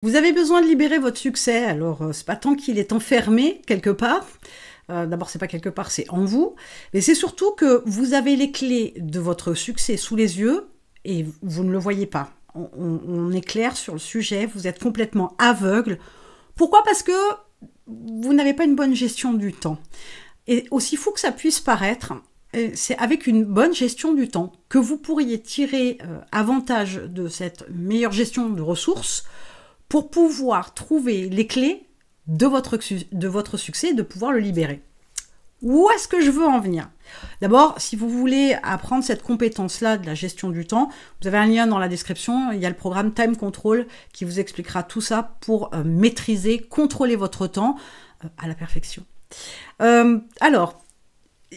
Vous avez besoin de libérer votre succès, alors c'est pas tant qu'il est enfermé quelque part. D'abord, c'est pas quelque part, c'est en vous. Mais c'est surtout que vous avez les clés de votre succès sous les yeux et vous ne le voyez pas. On est clair sur le sujet, vous êtes complètement aveugle. Pourquoi? Parce que vous n'avez pas une bonne gestion du temps. Et aussi fou que ça puisse paraître, c'est avec une bonne gestion du temps que vous pourriez tirer avantage de cette meilleure gestion de ressources pour pouvoir trouver les clés de votre succès, de pouvoir le libérer. Où est-ce que je veux en venir? D'abord, si vous voulez apprendre cette compétence-là de la gestion du temps, vous avez un lien dans la description, il y a le programme Time Control qui vous expliquera tout ça pour maîtriser, contrôler votre temps à la perfection. Alors,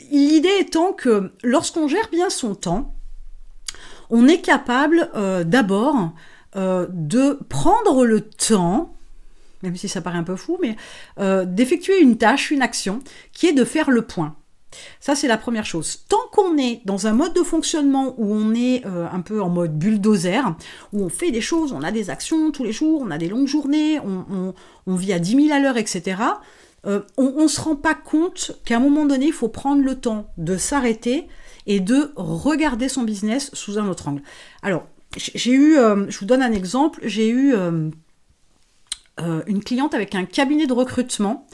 l'idée étant que lorsqu'on gère bien son temps, on est capable d'abord de prendre le temps, même si ça paraît un peu fou, mais d'effectuer une tâche, une action, qui est de faire le point. Ça, c'est la première chose. Tant qu'on est dans un mode de fonctionnement où on est un peu en mode bulldozer, où on fait des choses, on a des actions tous les jours, on a des longues journées, on vit à 10 000 à l'heure, etc., on ne se rend pas compte qu'à un moment donné, il faut prendre le temps de s'arrêter et de regarder son business sous un autre angle. Alors, j'ai eu, je vous donne un exemple, j'ai eu une cliente avec un cabinet de recrutement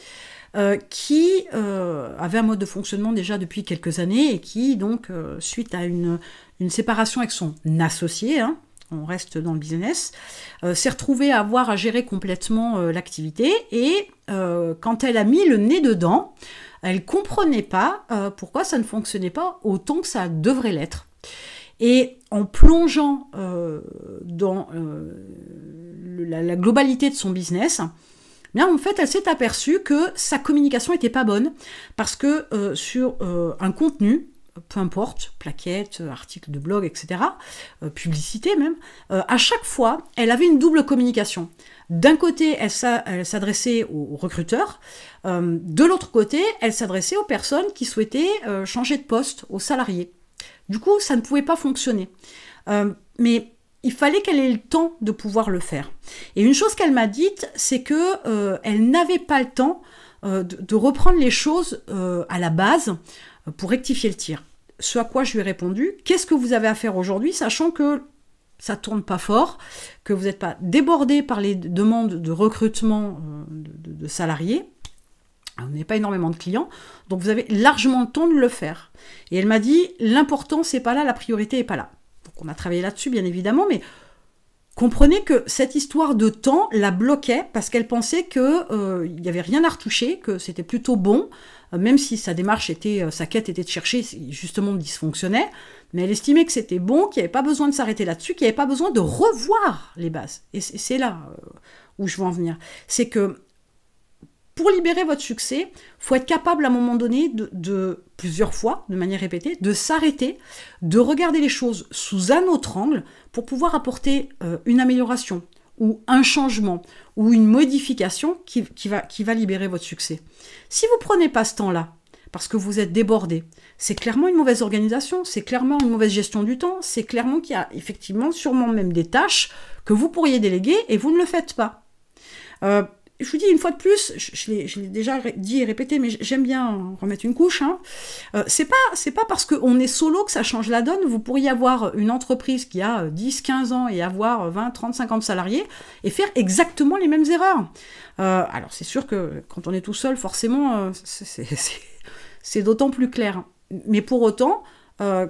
qui avait un mode de fonctionnement déjà depuis quelques années et qui, donc, suite à une séparation avec son associé, hein, on reste dans le business, s'est retrouvée à avoir à gérer complètement l'activité et quand elle a mis le nez dedans, elle ne comprenait pas pourquoi ça ne fonctionnait pas autant que ça devrait l'être. Et en plongeant dans la globalité de son business, bien, en fait, elle s'est aperçue que sa communication n'était pas bonne parce que sur un contenu, peu importe, plaquettes, articles de blog, etc., publicité même, à chaque fois, elle avait une double communication. D'un côté, elle s'adressait aux recruteurs, de l'autre côté, elle s'adressait aux personnes qui souhaitaient changer de poste, aux salariés. Du coup, ça ne pouvait pas fonctionner. Mais il fallait qu'elle ait le temps de pouvoir le faire. Et une chose qu'elle m'a dite, c'est qu'elle n'avait pas le temps de reprendre les choses à la base pour rectifier le tir. Ce à quoi je lui ai répondu, qu'est-ce que vous avez à faire aujourd'hui, sachant que ça ne tourne pas fort, que vous n'êtes pas débordé par les demandes de recrutement de salariés, on n'a pas énormément de clients, donc vous avez largement le temps de le faire. Et elle m'a dit, l'important, c'est pas là, la priorité n'est pas là. Donc on a travaillé là-dessus, bien évidemment, mais comprenez que cette histoire de temps la bloquait parce qu'elle pensait qu'il n'y avait rien à retoucher, que c'était plutôt bon, même si sa démarche sa quête était de chercher, justement, dysfonctionnait, mais elle estimait que c'était bon, qu'il n'y avait pas besoin de s'arrêter là-dessus, qu'il n'y avait pas besoin de revoir les bases. Et c'est là où je veux en venir. C'est que pour libérer votre succès, il faut être capable à un moment donné de plusieurs fois, de manière répétée, de s'arrêter, de regarder les choses sous un autre angle pour pouvoir apporter une amélioration ou un changement ou une modification qui va libérer votre succès. Si vous ne prenez pas ce temps-là, parce que vous êtes débordé, c'est clairement une mauvaise organisation, c'est clairement une mauvaise gestion du temps, c'est clairement qu'il y a effectivement sûrement même des tâches que vous pourriez déléguer et vous ne le faites pas. Je vous dis une fois de plus, je l'ai déjà dit et répété, mais j'aime bien remettre une couche. Hein. C'est pas parce qu'on est solo que ça change la donne. Vous pourriez avoir une entreprise qui a 10, 15 ans et avoir 20, 30, 50 salariés et faire exactement les mêmes erreurs. Alors c'est sûr que quand on est tout seul, forcément, c'est d'autant plus clair. Mais pour autant,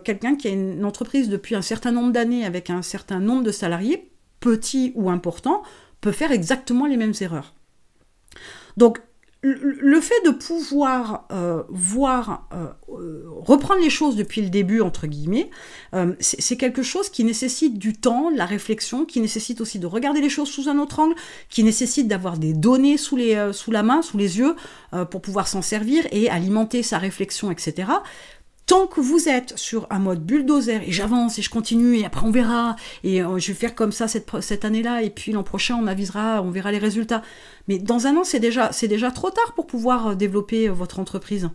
quelqu'un qui a une entreprise depuis un certain nombre d'années avec un certain nombre de salariés, petits ou importants, peut faire exactement les mêmes erreurs. Donc, le fait de pouvoir reprendre les choses depuis le début, entre guillemets, c'est quelque chose qui nécessite du temps, de la réflexion, qui nécessite aussi de regarder les choses sous un autre angle, qui nécessite d'avoir des données sous la main, sous les yeux, pour pouvoir s'en servir et alimenter sa réflexion, etc. Tant que vous êtes sur un mode bulldozer, et j'avance, et je continue, et après on verra, et je vais faire comme ça cette année-là, et puis l'an prochain on avisera, on verra les résultats. Mais dans un an, c'est déjà trop tard pour pouvoir développer votre entreprise.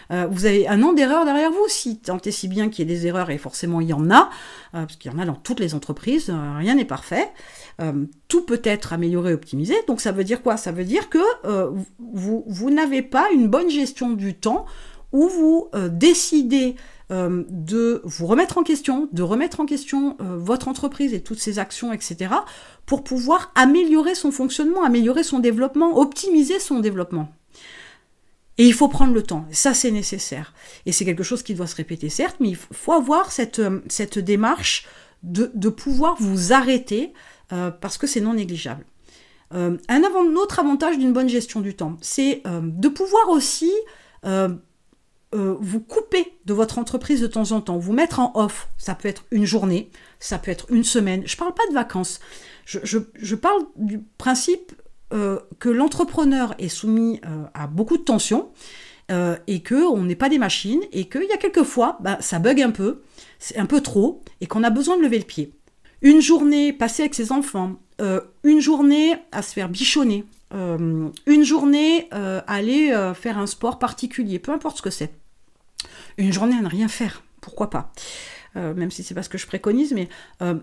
Vous avez un an d'erreur derrière vous, si tant et si bien qu'il y ait des erreurs, et forcément il y en a, parce qu'il y en a dans toutes les entreprises, rien n'est parfait. Tout peut être amélioré, optimisé. Donc ça veut dire quoi? Ça veut dire que vous n'avez pas une bonne gestion du temps, où vous décidez de vous remettre en question, votre entreprise et toutes ses actions, etc., pour pouvoir améliorer son fonctionnement, améliorer son développement, optimiser son développement. Et il faut prendre le temps, ça c'est nécessaire. Et c'est quelque chose qui doit se répéter, certes, mais il faut avoir cette démarche de pouvoir vous arrêter, parce que c'est non négligeable. Un autre avantage d'une bonne gestion du temps, c'est de pouvoir aussi vous couper de votre entreprise de temps en temps, vous mettre en off. Ça peut être une journée, ça peut être une semaine. Je ne parle pas de vacances. Je parle du principe que l'entrepreneur est soumis à beaucoup de tensions et qu'on n'est pas des machines et qu'il y a quelques fois, ça bug un peu, c'est un peu trop et qu'on a besoin de lever le pied. Une journée passée avec ses enfants, une journée à se faire bichonner, une journée aller faire un sport particulier, peu importe ce que c'est. Une journée à ne rien faire, pourquoi pas, même si c'est pas ce que je préconise, mais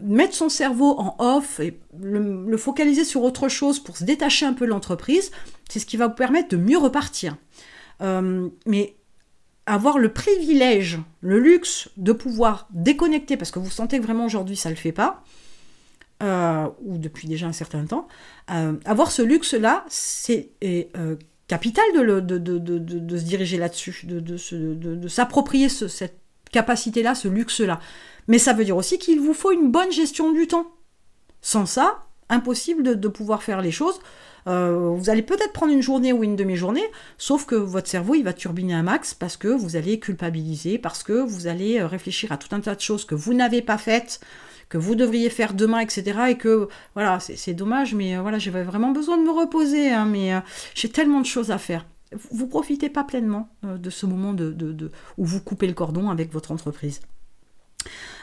mettre son cerveau en off et le focaliser sur autre chose pour se détacher un peu de l'entreprise, c'est ce qui va vous permettre de mieux repartir. Mais avoir le privilège, le luxe de pouvoir déconnecter, parce que vous sentez que vraiment aujourd'hui ça ne le fait pas, ou depuis déjà un certain temps, avoir ce luxe-là, c'est capital de se diriger là-dessus, de s'approprier cette capacité-là, ce luxe-là. Mais ça veut dire aussi qu'il vous faut une bonne gestion du temps. Sans ça, impossible de pouvoir faire les choses. Vous allez peut-être prendre une journée ou une demi-journée, sauf que votre cerveau, il va turbiner un max parce que vous allez culpabiliser, parce que vous allez réfléchir à tout un tas de choses que vous n'avez pas faites, que vous devriez faire demain, etc. Et que, voilà, c'est dommage, mais voilà, j'avais vraiment besoin de me reposer, hein, mais j'ai tellement de choses à faire. Vous ne profitez pas pleinement de ce moment où vous coupez le cordon avec votre entreprise.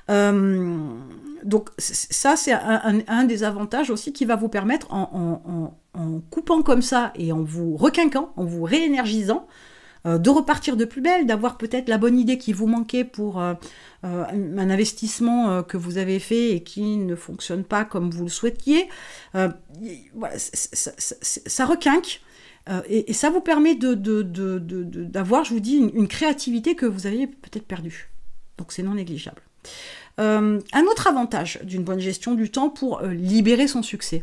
Donc ça, c'est un des avantages aussi qui va vous permettre, en coupant comme ça et en vous requinquant, en vous réénergisant, de repartir de plus belle, d'avoir peut-être la bonne idée qui vous manquait pour un investissement que vous avez fait et qui ne fonctionne pas comme vous le souhaitiez. Voilà, ça requinque et ça vous permet d'avoir, je vous dis, une créativité que vous aviez peut-être perdue. Donc c'est non négligeable. Un autre avantage d'une bonne gestion du temps pour libérer son succès,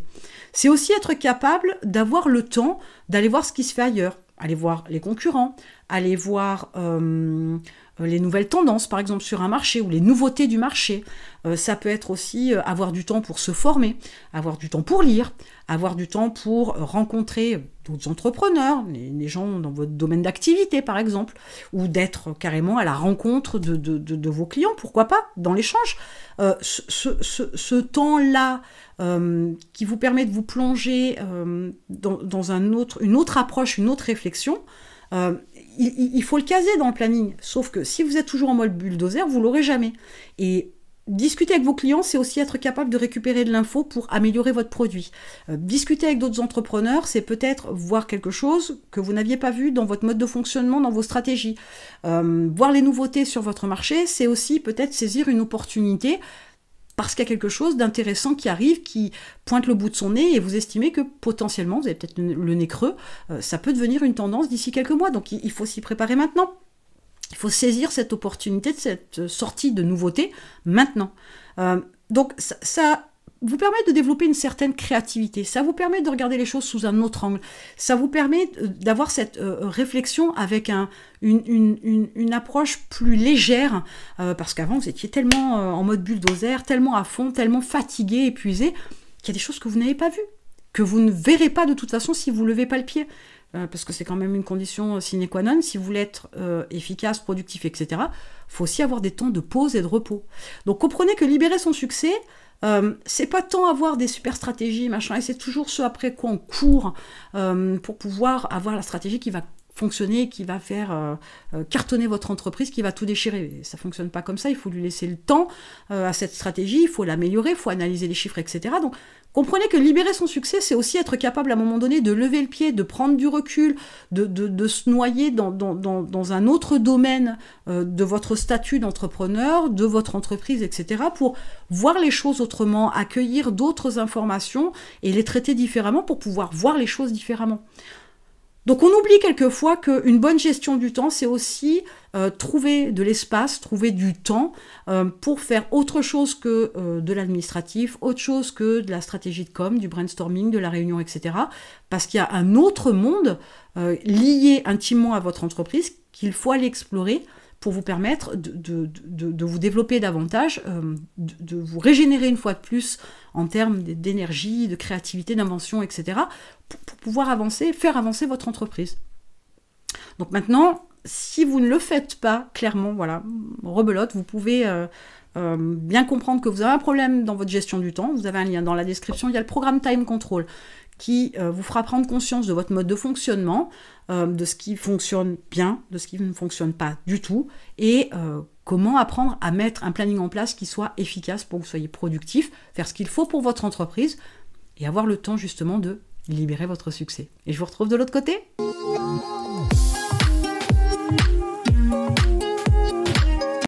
c'est aussi être capable d'avoir le temps d'aller voir ce qui se fait ailleurs. Aller voir les concurrents, aller voir les nouvelles tendances, par exemple, sur un marché, ou les nouveautés du marché. Ça peut être aussi avoir du temps pour se former, avoir du temps pour lire, avoir du temps pour rencontrer d'autres entrepreneurs, les gens dans votre domaine d'activité, par exemple, ou d'être carrément à la rencontre de vos clients, pourquoi pas, dans l'échange. Ce temps-là qui vous permet de vous plonger dans une autre approche, une autre réflexion, il faut le caser dans le planning. Sauf que si vous êtes toujours en mode bulldozer, vous ne l'aurez jamais. Et discuter avec vos clients, c'est aussi être capable de récupérer de l'info pour améliorer votre produit. Discuter avec d'autres entrepreneurs, c'est peut-être voir quelque chose que vous n'aviez pas vu dans votre mode de fonctionnement, dans vos stratégies. Voir les nouveautés sur votre marché, c'est aussi peut-être saisir une opportunité parce qu'il y a quelque chose d'intéressant qui arrive, qui pointe le bout de son nez et vous estimez que potentiellement, vous avez peut-être le nez creux, ça peut devenir une tendance d'ici quelques mois. Donc il faut s'y préparer maintenant. Il faut saisir cette opportunité, de cette sortie de nouveauté maintenant. Donc ça vous permet de développer une certaine créativité, ça vous permet de regarder les choses sous un autre angle, ça vous permet d'avoir cette réflexion avec une approche plus légère, parce qu'avant vous étiez tellement en mode bulldozer, tellement à fond, tellement fatigué, épuisé, qu'il y a des choses que vous n'avez pas vues, que vous ne verrez pas de toute façon si vous ne levez pas le pied. Parce que c'est quand même une condition sine qua non, si vous voulez être efficace, productif, etc., il faut aussi avoir des temps de pause et de repos. Donc comprenez que libérer son succès, c'est pas tant avoir des super stratégies, machin, et c'est toujours ce après quoi on court pour pouvoir avoir la stratégie qui va fonctionner, qui va faire cartonner votre entreprise, qui va tout déchirer. Et ça ne fonctionne pas comme ça, il faut lui laisser le temps à cette stratégie, il faut l'améliorer, il faut analyser les chiffres, etc. Donc comprenez que libérer son succès, c'est aussi être capable à un moment donné de lever le pied, de prendre du recul, de se noyer dans un autre domaine de votre statut d'entrepreneur, de votre entreprise, etc. pour voir les choses autrement, accueillir d'autres informations et les traiter différemment pour pouvoir voir les choses différemment. Donc on oublie quelquefois qu'une bonne gestion du temps, c'est aussi trouver de l'espace, trouver du temps pour faire autre chose que de l'administratif, autre chose que de la stratégie de com, du brainstorming, de la réunion, etc. Parce qu'il y a un autre monde lié intimement à votre entreprise qu'il faut aller explorer pour vous permettre de vous développer davantage, de vous régénérer une fois de plus en termes d'énergie, de créativité, d'invention, etc., pour pouvoir avancer, faire avancer votre entreprise. Donc maintenant, si vous ne le faites pas, clairement, voilà, rebelote, vous pouvez bien comprendre que vous avez un problème dans votre gestion du temps. Vous avez un lien dans la description, il y a le programme Time Control qui vous fera prendre conscience de votre mode de fonctionnement, de ce qui fonctionne bien, de ce qui ne fonctionne pas du tout, et comment apprendre à mettre un planning en place qui soit efficace pour que vous soyez productif, faire ce qu'il faut pour votre entreprise, et avoir le temps justement de libérer votre succès. Et je vous retrouve de l'autre côté.